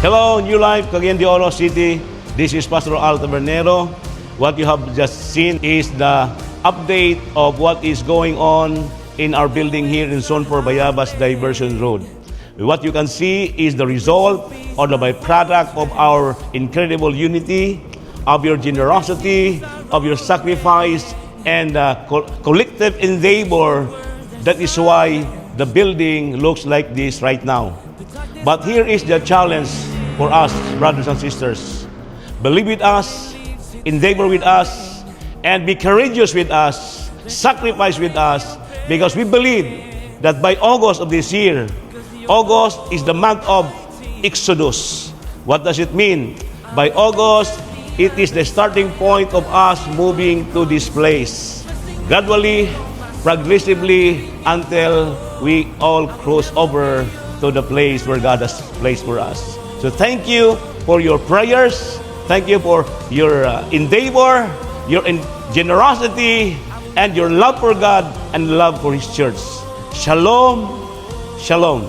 Hello, New Life, Cagayan de Oro City. This is Pastor Al Tabernero. What you have just seen is the update of what is going on in our building here in Zone 4 Bayabas Diversion Road. What you can see is the result or the byproduct of our incredible unity, of your generosity, of your sacrifice, and collective endeavor. That is why the building looks like this right now. But here is the challenge for us, brothers and sisters. Believe with us, endeavor with us, and be courageous with us, sacrifice with us, because we believe that by August of this year, August is the month of Exodus. What does it mean? By August, it is the starting point of us moving to this place. Gradually, progressively, until we all cross over to the place where God has placed for us. So thank you for your prayers. Thank you for your endeavor, your generosity, and your love for God and love for His church. Shalom, shalom.